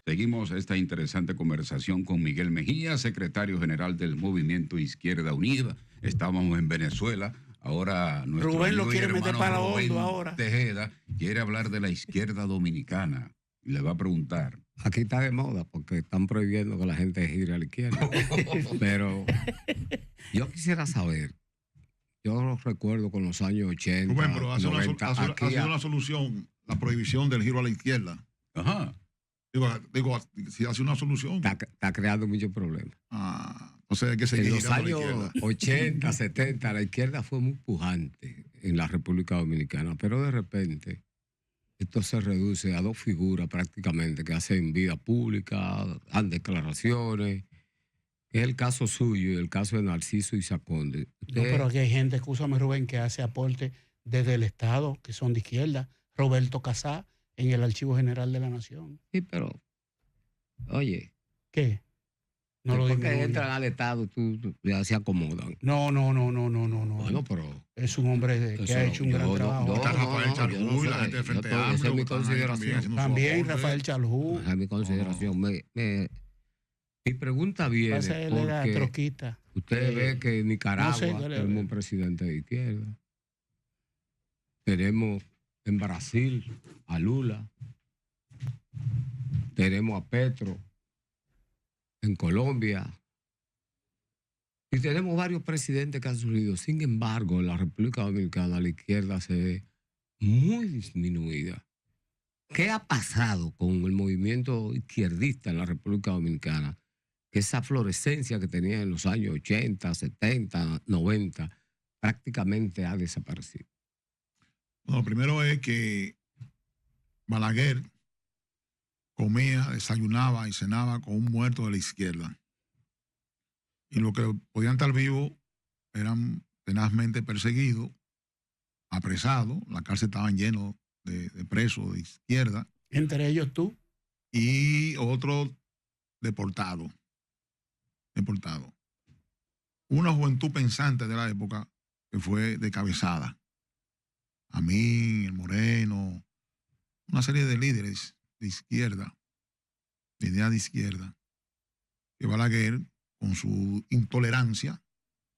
Seguimos esta interesante conversación con Miguel Mejía, secretario general del Movimiento Izquierda Unida. Estábamos en Venezuela. Ahora nuestro Rubén lo amigo y quiere meter hermano para Rubén hondo ahora. Tejeda quiere hablar de la izquierda dominicana. Y le va a preguntar. Aquí está de moda porque están prohibiendo que la gente gire a la izquierda. Pero yo quisiera saber, yo lo recuerdo con los años 80, Rubén, pero hace 90, ha sido una solución la prohibición del giro a la izquierda. Ajá. Digo, si hace una solución. Está creando muchos problemas. Entonces hay que seguir en los girando años a la izquierda. 80, 70, la izquierda fue muy pujante en la República Dominicana, pero de repente esto se reduce a dos figuras prácticamente que hacen vida pública, dan declaraciones. Es el caso suyo y el caso de Narciso Isaconde. No, pero aquí hay gente, escúchame Rubén, que hace aporte desde el Estado, que son de izquierda. Roberto Casá en el Archivo General de la Nación. Sí, pero, oye. ¿Qué? No lo digo. Porque entran al Estado, ya se acomodan. No. Bueno, pero es un hombre que ha hecho un gran trabajo. Está Rafael Charjú y la gente de Frente Amplio. Esa es mi consideración. También Rafael Charjú. Esa es mi consideración. Mi pregunta viene porque usted ve que en Nicaragua tenemos un presidente de izquierda. Tenemos en Brasil a Lula. Tenemos a Petro en Colombia. Y tenemos varios presidentes que han surgido. Sin embargo, en la República Dominicana la izquierda se ve muy disminuida. ¿Qué ha pasado con el movimiento izquierdista en la República Dominicana? Que esa florescencia que tenía en los años 80, 70, 90, prácticamente ha desaparecido. Bueno, lo primero es que Balaguer comía, desayunaba y cenaba con un muerto de la izquierda. Y los que podían estar vivos eran tenazmente perseguidos, apresados. La cárcel estaban llenos de presos de izquierda. Entre ellos tú. Y otros deportados. Una juventud pensante de la época que fue decabezada. Amín, el Moreno, una serie de líderes de izquierda, de idea de izquierda, que Balaguer, con su intolerancia,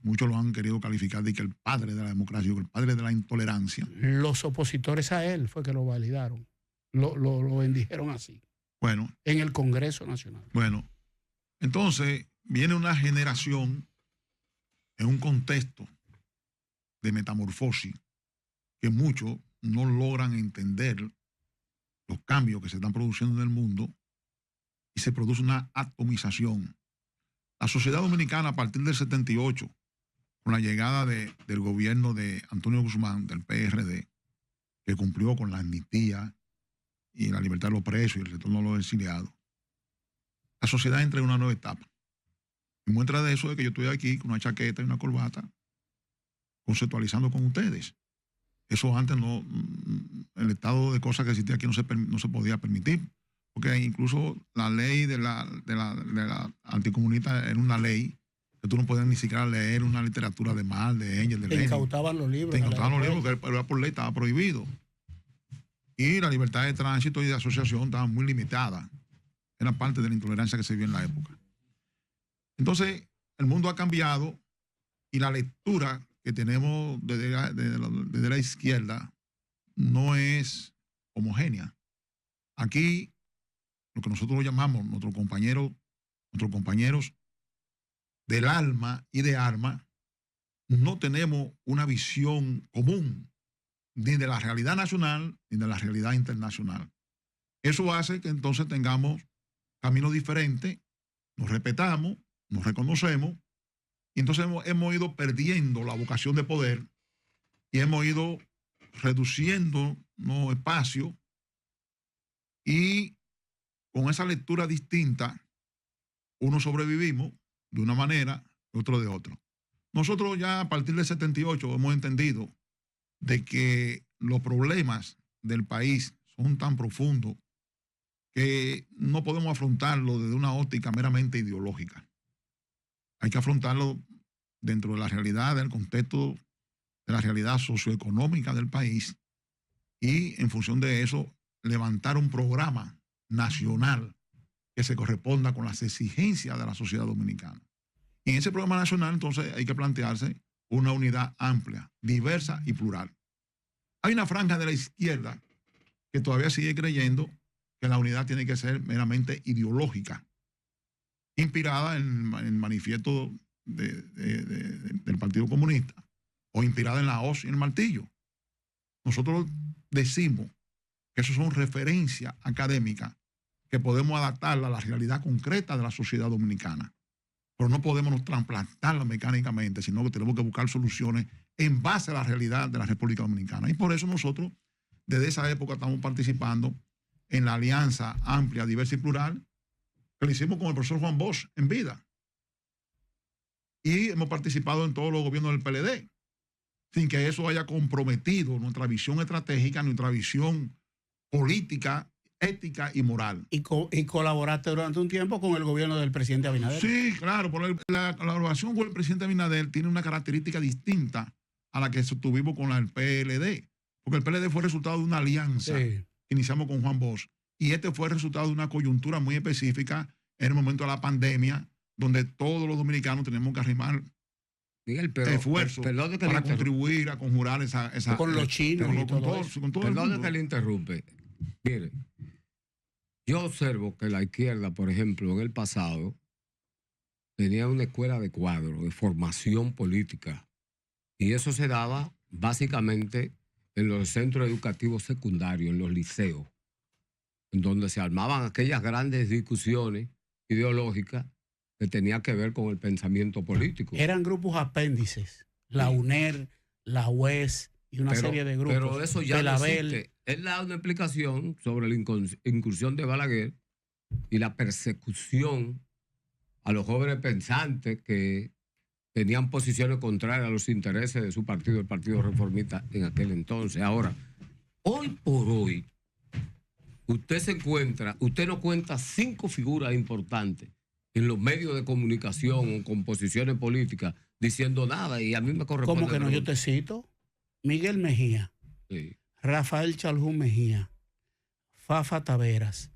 muchos lo han querido calificar de que el padre de la democracia, que el padre de la intolerancia. Los opositores a él fue que lo validaron, lo bendijeron así. Bueno. En el Congreso Nacional. Bueno, entonces viene una generación en un contexto de metamorfosis que muchos no logran entender los cambios que se están produciendo en el mundo y se produce una atomización. La sociedad dominicana a partir del 78, con la llegada del gobierno de Antonio Guzmán, del PRD, que cumplió con la amnistía y la libertad de los presos y el retorno a los exiliados, la sociedad entra en una nueva etapa. Y muestra de eso es que yo estoy aquí con una chaqueta y una corbata conceptualizando con ustedes. Eso antes no, el estado de cosas que existía aquí no se podía permitir, porque incluso la ley de la anticomunista era una ley que tú no podías ni siquiera leer una literatura de Marx, de Engels, de Lenin. Te incautaban los libros. Te incautaban los libros, que era por ley, estaba prohibido. Y la libertad de tránsito y de asociación estaba muy limitada. Era parte de la intolerancia que se vivía en la época. Entonces, el mundo ha cambiado y la lectura que tenemos desde la izquierda no es homogénea. Aquí, lo que nosotros llamamos nuestros compañeros del alma y de arma, no tenemos una visión común ni de la realidad nacional ni de la realidad internacional. Eso hace que entonces tengamos caminos diferentes, nos respetamos, nos reconocemos, y entonces hemos ido perdiendo la vocación de poder y hemos ido reduciendo espacio, y con esa lectura distinta, unos sobrevivimos de una manera y otro de otra. Nosotros ya a partir del 78 hemos entendido de que los problemas del país son tan profundos que no podemos afrontarlo desde una óptica meramente ideológica. Hay que afrontarlo dentro de la realidad, del contexto de la realidad socioeconómica del país, y en función de eso levantar un programa nacional que se corresponda con las exigencias de la sociedad dominicana. Y en ese programa nacional, entonces, hay que plantearse una unidad amplia, diversa y plural. Hay una franja de la izquierda que todavía sigue creyendo que la unidad tiene que ser meramente ideológica, inspirada en el manifiesto del Partido Comunista o inspirada en la hoz y el martillo. Nosotros decimos que eso son referencias académicas que podemos adaptarla a la realidad concreta de la sociedad dominicana, pero no podemos trasplantarla mecánicamente, sino que tenemos que buscar soluciones en base a la realidad de la República Dominicana. Y por eso nosotros, desde esa época, estamos participando en la alianza amplia, diversa y plural, que lo hicimos con el profesor Juan Bosch en vida. Y hemos participado en todos los gobiernos del PLD, sin que eso haya comprometido nuestra visión estratégica, nuestra visión política, ética y moral. Y colaboraste durante un tiempo con el gobierno del presidente Abinader. Sí, claro, la colaboración con el presidente Abinader tiene una característica distinta a la que tuvimos con el PLD, porque el PLD fue resultado de una alianza que iniciamos con Juan Bosch, y este fue el resultado de una coyuntura muy específica en el momento de la pandemia, donde todos los dominicanos tenemos que arrimar esfuerzo para contribuir a conjurar esa con los chinos y todo eso. Con todo Perdón que le interrumpe. Mire, yo observo que la izquierda, por ejemplo, en el pasado, tenía una escuela de cuadro, de formación política. Y eso se daba básicamente en los centros educativos secundarios, en los liceos, en donde se armaban aquellas grandes discusiones ideológicas que tenían que ver con el pensamiento político. Eran grupos apéndices, la UNER, la UES y una serie de grupos. Pero eso ya no existe. Él da una explicación sobre la incursión de Balaguer y la persecución a los jóvenes pensantes que tenían posiciones contrarias a los intereses de su partido, el Partido Reformista, en aquel entonces. Ahora, hoy por hoy, usted no cuenta 5 figuras importantes en los medios de comunicación o con posiciones políticas diciendo nada, y a mí me corresponde. ¿Cómo que no? Yo te cito: Miguel Mejía, sí, Rafael Chalhún Mejía, Fafa Taveras,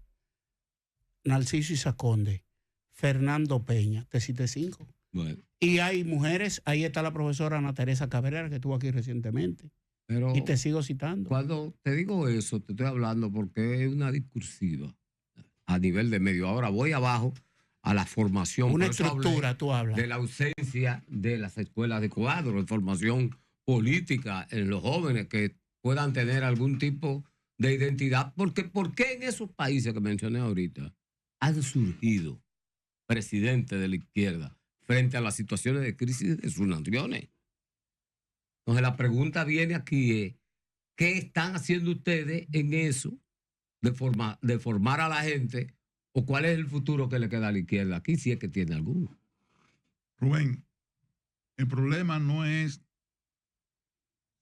Narciso Isaconde, Fernando Peña. Te cité 5. Bueno. Y hay mujeres, ahí está la profesora Ana Teresa Cabrera, que estuvo aquí recientemente. Pero y te sigo citando. Cuando te digo eso, te estoy hablando porque es una discursiva a nivel de medio. Ahora voy abajo a la formación. Una estructura, tú hablas. De la ausencia de las escuelas de cuadro, de formación política en los jóvenes que puedan tener algún tipo de identidad. Porque ¿por qué en esos países que mencioné ahorita han surgido presidentes de la izquierda frente a las situaciones de crisis de sus naciones? Entonces la pregunta viene aquí es, ¿qué están haciendo ustedes en eso de formar a la gente, o cuál es el futuro que le queda a la izquierda aquí, si es que tiene alguno? Rubén, el problema no es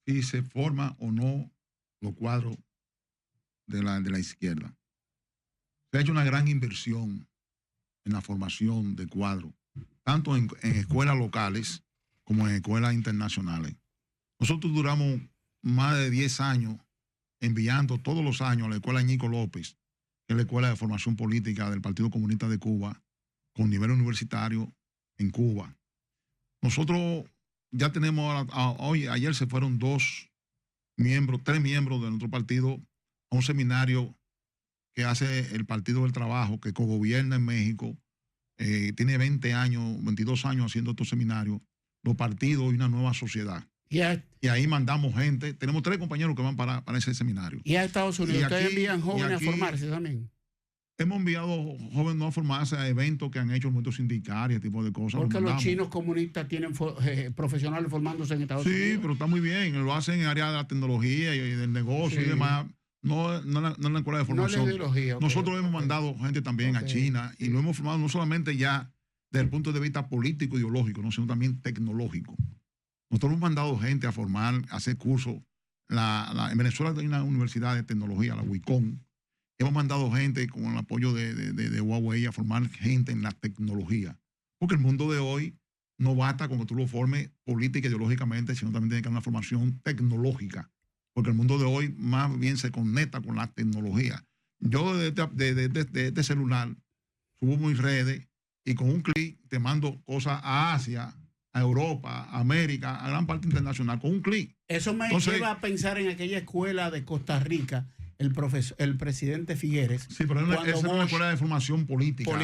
si se forma o no los cuadros de la izquierda. Se ha hecho una gran inversión en la formación de cuadros, tanto en escuelas locales como en escuelas internacionales. Nosotros duramos más de 10 años enviando todos los años a la escuela Ñico López, que es la escuela de formación política del Partido Comunista de Cuba, con nivel universitario en Cuba. Nosotros ya tenemos, ayer se fueron 3 miembros de nuestro partido a un seminario que hace el Partido del Trabajo, que cogobierna en México. Tiene 22 años haciendo estos seminarios, los partidos y una nueva sociedad. Y ahí mandamos gente. Tenemos 3 compañeros que van para ese seminario. ¿Y a Estados Unidos ustedes envían jóvenes a formarse también? Hemos enviado jóvenes no a formarse a eventos que han hecho el movimiento sindical y ese tipo de cosas. Porque los chinos comunistas tienen profesionales formándose en Estados Unidos. Sí, pero está muy bien. Lo hacen en el área de la tecnología y del negocio y demás. No en la escuela de formación. No la ideología. Nosotros hemos mandado gente también a China y lo hemos formado no solamente ya desde el punto de vista político, ideológico, sino también tecnológico. Nosotros hemos mandado gente a formar, a hacer cursos. En Venezuela hay una universidad de tecnología, la WICON. Hemos mandado gente con el apoyo de Huawei a formar gente en la tecnología. Porque el mundo de hoy no basta con que tú lo formes política y ideológicamente, sino también tiene que haber una formación tecnológica. Porque el mundo de hoy más bien se conecta con la tecnología. Yo de este celular subo mis redes y con un clic te mando cosas a Asia, a Europa, a América, a gran parte internacional, con un clic. Eso me lleva a pensar en aquella escuela de Costa Rica, el presidente Figueres. Sí, pero esa es una escuela de formación política.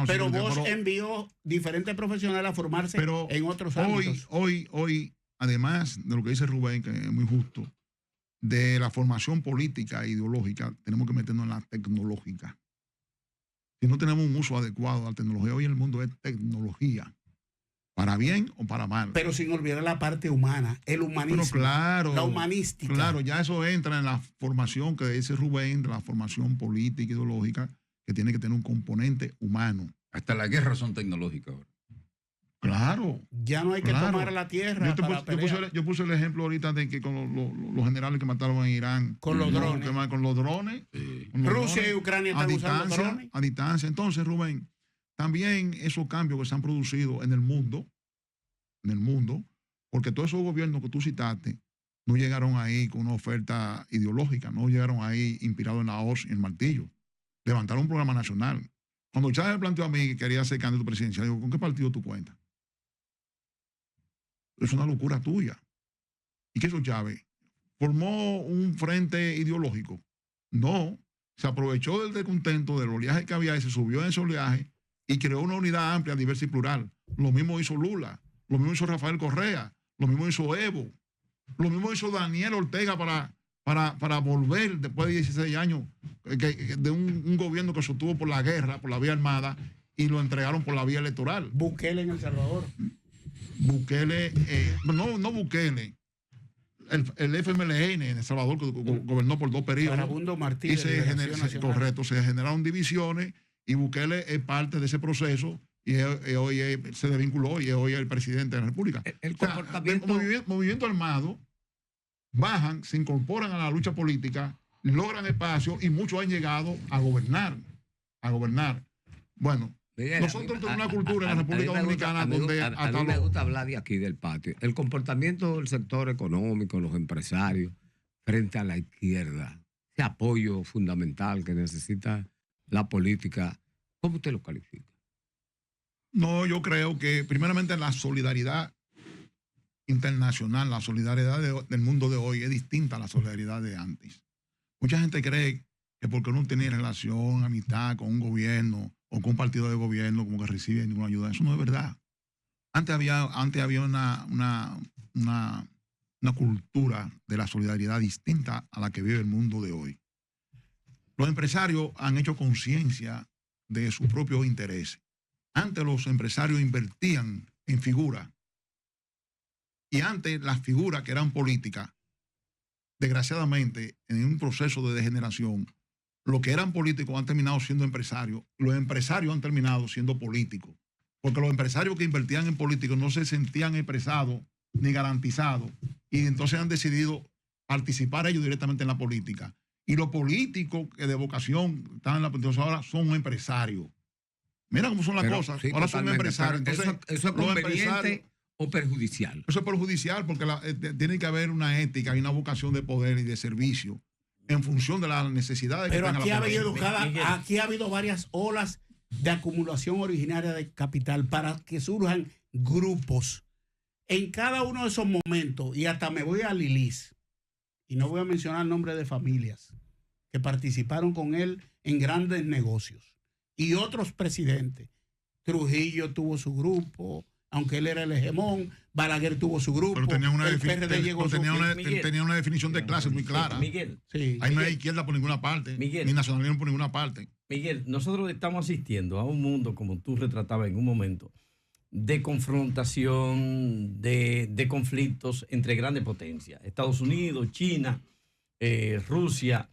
Pero Bosch envió diferentes profesionales a formarse en otros ámbitos. Hoy, además de lo que dice Rubén, que es muy justo, de la formación política e ideológica, tenemos que meternos en la tecnológica. Si no tenemos un uso adecuado a la tecnología, hoy en el mundo es tecnología, para bien o para mal. Pero sin olvidar la parte humana, el humanismo, claro, la humanística. Claro, ya eso entra en la formación que dice Rubén, de la formación política, ideológica, que tiene que tener un componente humano. Hasta las guerras son tecnológicas ahora. Claro. Ya no hay que tomar la tierra. Yo puse el ejemplo ahorita de que con los generales que mataron en Irán. Con los drones. Con los drones. Sí. Con los Rusia drones, y Ucrania están usando drones. A distancia. Entonces, Rubén, también esos cambios que se han producido en el mundo, porque todos esos gobiernos que tú citaste no llegaron ahí con una oferta ideológica, no llegaron ahí inspirados en la hoz y el martillo. Levantaron un programa nacional. Cuando Chávez me planteó a mí que quería ser candidato presidencial, digo, ¿con qué partido tú cuentas? Es una locura tuya. ¿Y qué hizo Chávez? ¿Formó un frente ideológico? No. Se aprovechó del descontento, del oleaje que había y se subió en ese oleaje y creó una unidad amplia, diversa y plural. Lo mismo hizo Lula, lo mismo hizo Rafael Correa, lo mismo hizo Evo, lo mismo hizo Daniel Ortega para volver después de 16 años de un gobierno que sostuvo por la guerra, por la vía armada, y lo entregaron por la vía electoral. Bukele en El Salvador. Bukele, no Bukele, el FMLN en El Salvador, que gobernó por 2 periodos. Farabundo Martínez. Correcto, se generaron divisiones y Bukele es parte de ese proceso y hoy se desvinculó y hoy es el presidente de la República. El comportamiento... movimiento armado bajan, se incorporan a la lucha política, logran espacio y muchos han llegado a gobernar. Bueno, Miguel, nosotros tenemos una cultura en la República Dominicana donde... A mí me gusta hablar de aquí del patio. El comportamiento del sector económico, los empresarios, frente a la izquierda, ese apoyo fundamental que necesita la política, ¿cómo usted lo califica? No, yo creo que primeramente la solidaridad internacional, la solidaridad del mundo de hoy es distinta a la solidaridad de antes. Mucha gente cree que porque uno tiene relación, amistad con un gobierno o con un partido de gobierno, como que recibe ninguna ayuda. Eso no es verdad. Antes había una cultura de la solidaridad distinta a la que vive el mundo de hoy. Los empresarios han hecho conciencia de sus propios intereses. Antes los empresarios invertían en figuras. Y antes las figuras que eran políticas, desgraciadamente, en un proceso de degeneración, los que eran políticos han terminado siendo empresarios, los empresarios han terminado siendo políticos, porque los empresarios que invertían en políticos no se sentían expresados ni garantizados, y entonces han decidido participar ellos directamente en la política. Y los políticos que de vocación están en la política ahora son empresarios. Mira cómo son las cosas, sí, ahora son empresarios. Entonces, ¿Eso es conveniente o perjudicial? Eso es perjudicial porque tiene que haber una ética y una vocación de poder y de servicio en función de las necesidades que tenga la población. Aquí ha habido varias olas de acumulación originaria de capital para que surjan grupos. En cada uno de esos momentos, y hasta me voy a Lilis, y no voy a mencionar el nombre de familias que participaron con él en grandes negocios. Y otros presidentes. Trujillo tuvo su grupo, aunque él era el hegemón. Balaguer tuvo su grupo. Pero tenía una, tenía una definición de clase muy clara. Miguel. Sí. Ahí no hay izquierda por ninguna parte, Miguel, ni nacionalismo por ninguna parte. Miguel, nosotros estamos asistiendo a un mundo, como tú retratabas en un momento, de confrontación, de conflictos entre grandes potencias. Estados Unidos, China, Rusia,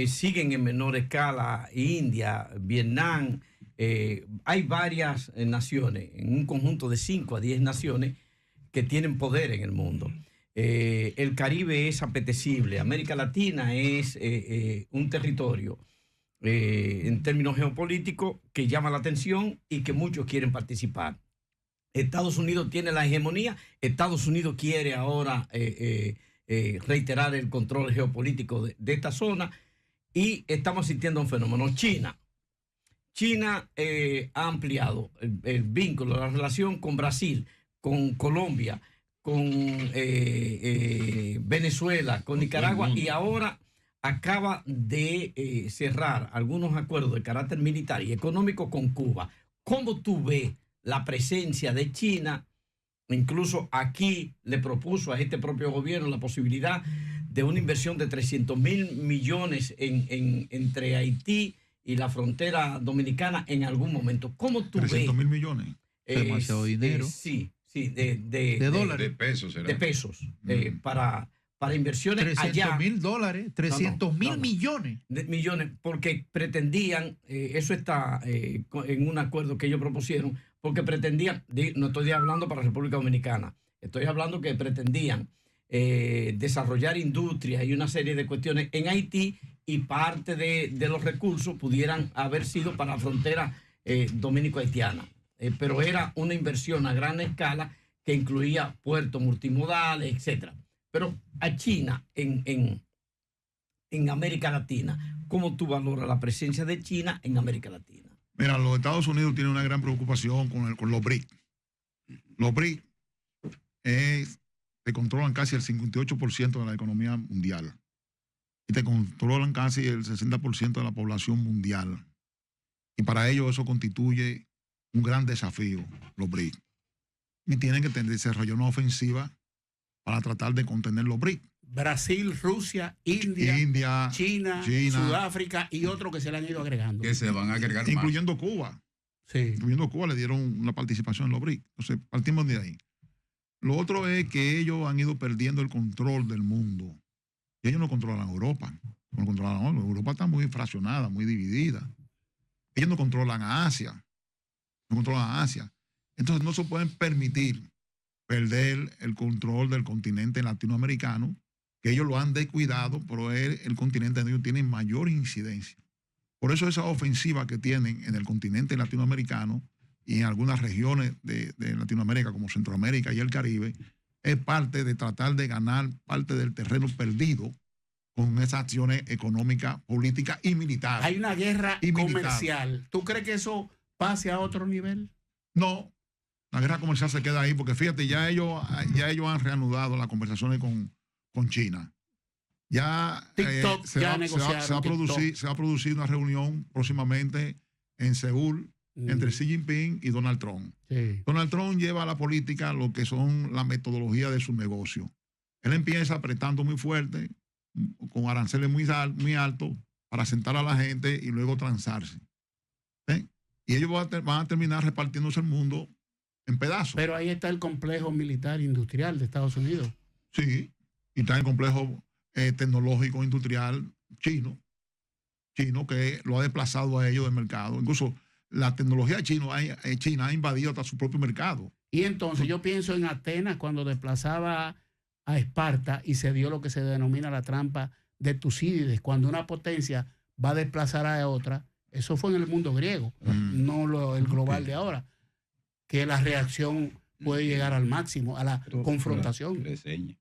siguen en menor escala India, Vietnam. Hay varias naciones, en un conjunto de 5 a 10 naciones que tienen poder en el mundo. El Caribe es apetecible, América Latina es un territorio en términos geopolíticos que llama la atención y que muchos quieren participar. Estados Unidos tiene la hegemonía, Estados Unidos quiere ahora reiterar el control geopolítico de esta zona y estamos asistiendo a un fenómeno. China China ha ampliado el vínculo, la relación con Brasil, con Colombia, con Venezuela, con Nicaragua, y ahora acaba de cerrar algunos acuerdos de carácter militar y económico con Cuba. ¿Cómo tú ves la presencia de China? Incluso aquí le propuso a este propio gobierno la posibilidad de una inversión de 300.000 millones entre Haití y la frontera dominicana en algún momento. ¿Cómo tú ves? 300.000 millones. Demasiado dinero. Sí, de dólares. De pesos, ¿será? De pesos. Para inversiones allá. $300.000, 300.000 millones. Millones, porque pretendían, eso está en un acuerdo que ellos propusieron, porque pretendían, no estoy hablando para República Dominicana, estoy hablando que pretendían desarrollar industria y una serie de cuestiones en Haití, y parte de los recursos pudieran haber sido para la frontera dominico-haitiana. Pero era una inversión a gran escala que incluía puertos multimodales, etcétera. Pero a China en América Latina, ¿cómo tú valoras la presencia de China en América Latina? Mira, los Estados Unidos tienen una gran preocupación con los BRIC. Los BRIC te controlan casi el 58% de la economía mundial y te controlan casi el 60% de la población mundial. Y para ellos eso constituye un gran desafío, los BRIC. Y tienen que desarrollar una ofensiva para tratar de contener los BRIC. Brasil, Rusia, India, China, Sudáfrica y otros que se le han ido agregando. Que se van a agregar incluyendo más. Cuba. Sí. Incluyendo Cuba le dieron una participación en los BRIC. Entonces, partimos de ahí. Lo otro es que ellos han ido perdiendo el control del mundo. Y ellos no controlan Europa. No controlan, Europa está muy fraccionada, muy dividida. Ellos no controlan a Asia. No controlan a Asia. Entonces no se pueden permitir perder el control del continente latinoamericano, que ellos lo han descuidado, pero el continente de ellos tiene mayor incidencia. Por eso esa ofensiva que tienen en el continente latinoamericano y en algunas regiones de Latinoamérica como Centroamérica y el Caribe, es parte de tratar de ganar parte del terreno perdido con esas acciones económicas, políticas y militares. Hay una guerra comercial. ¿Tú crees que eso pase a otro nivel? No, la guerra comercial se queda ahí porque fíjate, ya ellos han reanudado las conversaciones con China. Ya TikTok se va a producir una reunión próximamente en Seúl entre Xi Jinping y Donald Trump. Sí. Donald Trump lleva a la política lo que son la metodología de su negocio. Él empieza apretando muy fuerte, con aranceles muy altos, para sentar a la gente y luego transarse. ¿Sí? Y ellos van a terminar repartiéndose el mundo en pedazos. Pero ahí está el complejo militar industrial de Estados Unidos. Sí, y está el complejo tecnológico industrial chino que lo ha desplazado a ellos del mercado. Incluso la tecnología China ha invadido hasta su propio mercado. Y entonces yo pienso en Atenas cuando desplazaba a Esparta y se dio lo que se denomina la trampa de Tucídides, cuando una potencia va a desplazar a otra. Eso fue en el mundo griego, no el global de ahora, que la reacción puede llegar al máximo, a la confrontación.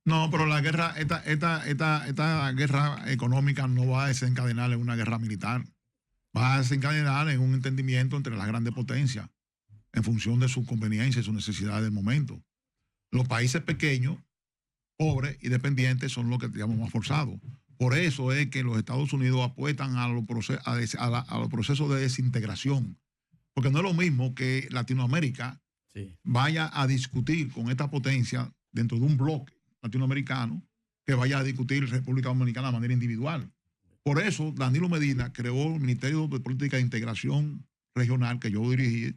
No, pero la guerra, esta guerra económica no va a desencadenar en una guerra militar. Va a desencadenar en un entendimiento entre las grandes potencias en función de su conveniencia y sus necesidades del momento. Los países pequeños, pobres y dependientes son los que digamos más forzados. Por eso es que los Estados Unidos apuestan a los procesos de desintegración. Porque no es lo mismo que Latinoamérica vaya a discutir con esta potencia dentro de un bloque latinoamericano que vaya a discutir República Dominicana de manera individual. Por eso Danilo Medina creó el Ministerio de Política de Integración Regional que yo dirigí,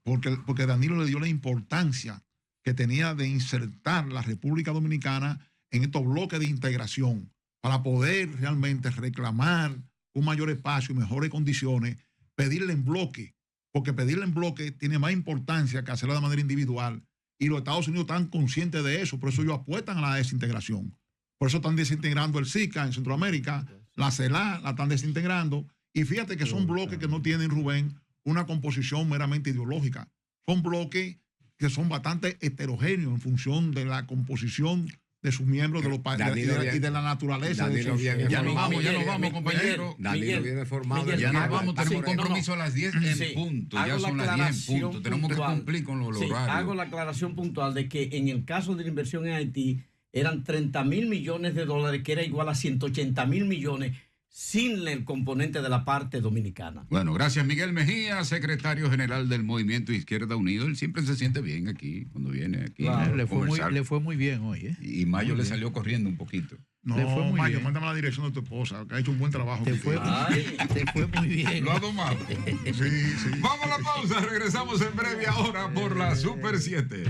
porque Danilo le dio la importancia que tenía de insertar la República Dominicana en estos bloques de integración para poder realmente reclamar un mayor espacio y mejores condiciones, pedirle en bloque, porque pedirle en bloque tiene más importancia que hacerlo de manera individual. Y los Estados Unidos están conscientes de eso, por eso ellos apuestan a la desintegración. Por eso están desintegrando el SICA en Centroamérica, la CELAC la están desintegrando. Y fíjate que son bloques que no tienen, Rubén, una composición meramente ideológica. Son bloques que son bastante heterogéneos en función de la composición de sus miembros de los y de la naturaleza. Danilo viene Ya nos formado. vamos, ya nos vamos, compañero. Danilo viene formado. Ya nos vamos, tenemos Sí, un compromiso no, no. a las 10 en Sí, punto. Ya hago la son las 10 en aclaración punto. Tenemos que puntual. cumplir con los Sí, horarios. hago la aclaración puntual de que en el caso de la inversión en Haití eran 30.000 millones de dólares, que era igual a 180.000 millones sin el componente de la parte dominicana. Bueno, gracias Miguel Mejía, secretario general del Movimiento Izquierda Unido. Él siempre se siente bien aquí, cuando viene aquí Claro. a conversar. Le fue muy bien hoy, ¿eh? Y Mayo Muy le bien. salió corriendo un poquito. No, Le fue muy Mayo, bien. mándame la dirección de tu esposa, que ha hecho un buen trabajo. Te fue, Ay. te fue muy bien. Lo ha domado. Sí, sí. Vamos a la pausa, regresamos en breve ahora por la Super 7.